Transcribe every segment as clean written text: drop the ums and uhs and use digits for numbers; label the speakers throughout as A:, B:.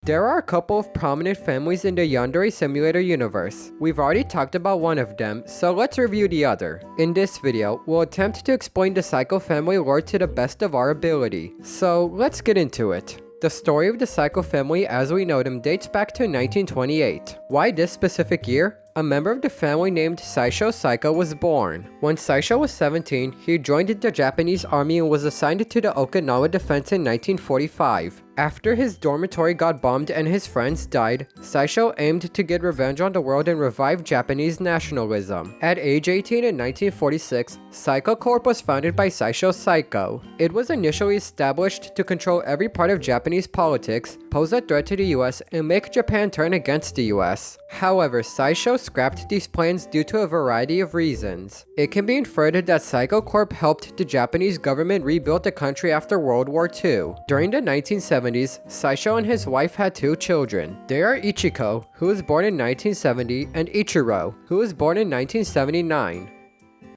A: There are a couple of prominent families in the Yandere Simulator universe. We've already talked about one of them, so let's review the other. In this video, we'll attempt to explain the Saiko family lore to the best of our ability. So let's get into it. The story of the Saiko family as we know them dates back to 1928. Why this specific year? A member of the family named Saisho Saiko was born. When Saisho was 17, he joined the Japanese army and was assigned to the Okinawa defense in 1945. After his dormitory got bombed and his friends died, Saisho aimed to get revenge on the world and revive Japanese nationalism. At age 18 in 1946, Saiko Corp was founded by Saisho Saiko. It was initially established to control every part of Japanese politics, pose a threat to the US, and make Japan turn against the US. However, Saisho scrapped these plans due to a variety of reasons. It can be inferred that Saiko Corp helped the Japanese government rebuild the country after World War II. During the 1970s, Saisho and his wife had two children. They are Ichiko, who was born in 1970, and Ichiro, who was born in 1979.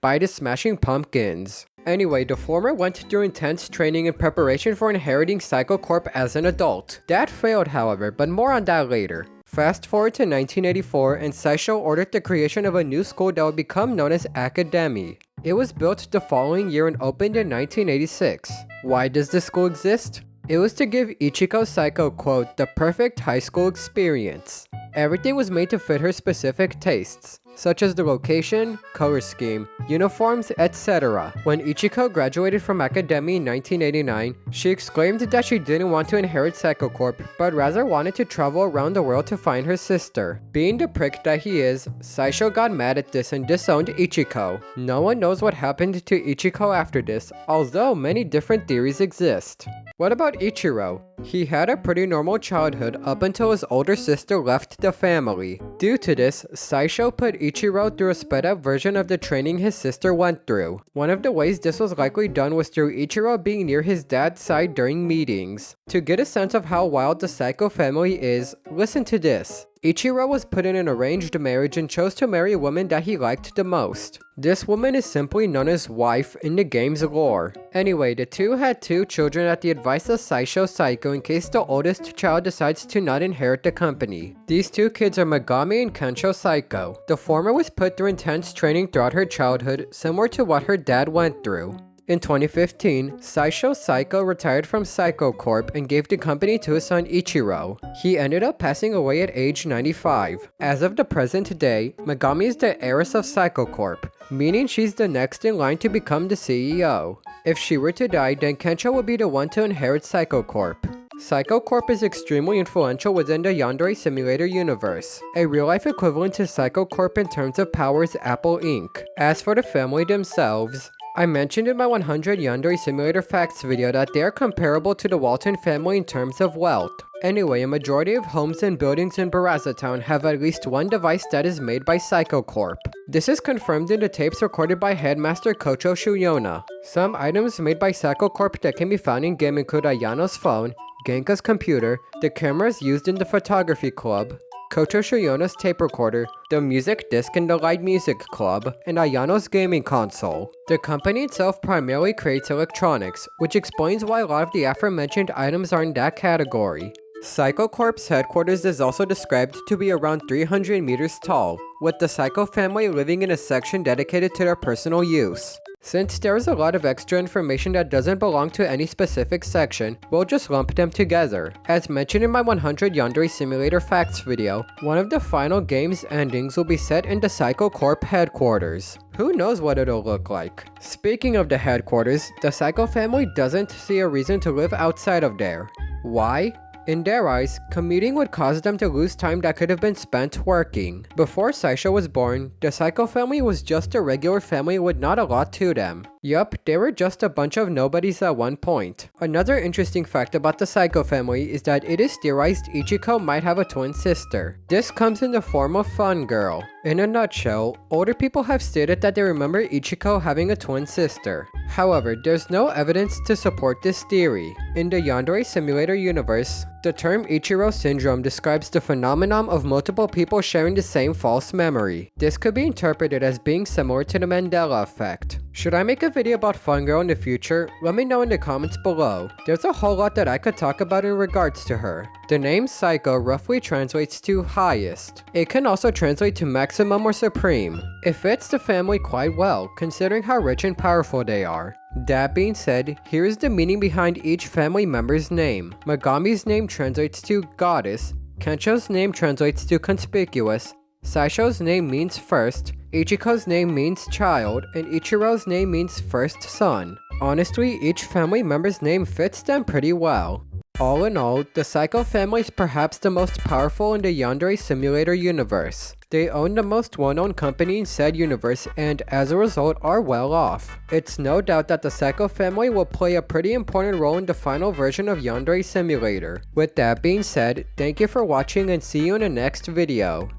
A: By the Smashing Pumpkins. Anyway, the former went through intense training in preparation for inheriting Saiko Corp as an adult. That failed, however, but more on that later. Fast forward to 1984, and Saisho ordered the creation of a new school that would become known as Academy. It was built the following year and opened in 1986. Why does this school exist? It was to give Ichiko Saiko, quote, the perfect high school experience. Everything was made to fit her specific tastes, such as the location, color scheme, uniforms, etc. When Ichiko graduated from Academy in 1989, she exclaimed that she didn't want to inherit Saiko Corp, but rather wanted to travel around the world to find her sister. Being the prick that he is, Saisho got mad at this and disowned Ichiko. No one knows what happened to Ichiko after this, although many different theories exist. What about Ichiro? He had a pretty normal childhood up until his older sister left the family. Due to this, Saisho put Ichiro through a sped up version of the training his sister went through. One of the ways this was likely done was through Ichiro being near his dad's side during meetings. To get a sense of how wild the Saiko family is, listen to this. Ichiro was put in an arranged marriage and chose to marry a woman that he liked the most. This woman is simply known as wife in the game's lore. Anyway, the two had two children at the advice of Saisho Saiko in case the oldest child decides to not inherit the company. These two kids are Megami and Kensho Saiko. The former was put through intense training throughout her childhood, similar to what her dad went through. In 2015, Saisho Saiko retired from Saiko Corp and gave the company to his son Ichiro. He ended up passing away at age 95. As of the present day, Megami is the heiress of Saiko Corp, meaning she's the next in line to become the CEO. If she were to die, then Kensho would be the one to inherit Saiko Corp. Saiko Corp is extremely influential within the Yandere Simulator universe. A real-life equivalent to Saiko Corp in terms of power is Apple Inc. As for the family themselves, I mentioned in my 100 Yandere Simulator Facts video that they are comparable to the Walton family in terms of wealth. Anyway, a majority of homes and buildings in Baraza Town have at least one device that is made by Saiko Corp. This is confirmed in the tapes recorded by Headmaster Kocho Shuyona. Some items made by Saiko Corp that can be found in game include Ayano's phone, Genka's computer, the cameras used in the photography club, Kocho Shuyona's tape recorder, the music disc in the Light Music Club, and Ayano's gaming console. The company itself primarily creates electronics, which explains why a lot of the aforementioned items are in that category. Saiko Corp's headquarters is also described to be around 300 meters tall, with the Saiko family living in a section dedicated to their personal use. Since there is a lot of extra information that doesn't belong to any specific section, we'll just lump them together. As mentioned in my 100 Yandere Simulator Facts video, one of the final game's endings will be set in the Saiko Corp headquarters. Who knows what it'll look like? Speaking of the headquarters, the Saiko family doesn't see a reason to live outside of there. Why? In their eyes, commuting would cause them to lose time that could have been spent working. Before Saisho was born, the Saiko family was just a regular family with not a lot to them. Yup, they were just a bunch of nobodies at one point. Another interesting fact about the Saiko family is that it is theorized Ichiko might have a twin sister. This comes in the form of Fun Girl. In a nutshell, older people have stated that they remember Ichiko having a twin sister. However, there's no evidence to support this theory. In the Yandere Simulator universe, the term Ichiro syndrome describes the phenomenon of multiple people sharing the same false memory. This could be interpreted as being similar to the Mandela effect. Should I make a video about Fun Girl in the future? Let me know in the comments below. There's a whole lot that I could talk about in regards to her. The name Psycho roughly translates to highest. It can also translate to maximum or supreme. It fits the family quite well, considering how rich and powerful they are. That being said, here is the meaning behind each family member's name. Megami's name translates to goddess, Kensho's name translates to conspicuous, Saisho's name means first, Ichiko's name means child, and Ichiro's name means first son. Honestly, each family member's name fits them pretty well. All in all, the Psycho family is perhaps the most powerful in the Yandere Simulator universe. They own the most well-known company in said universe and as a result are well off. It's no doubt that the Psycho family will play a pretty important role in the final version of Yandere Simulator. With that being said, thank you for watching and see you in the next video.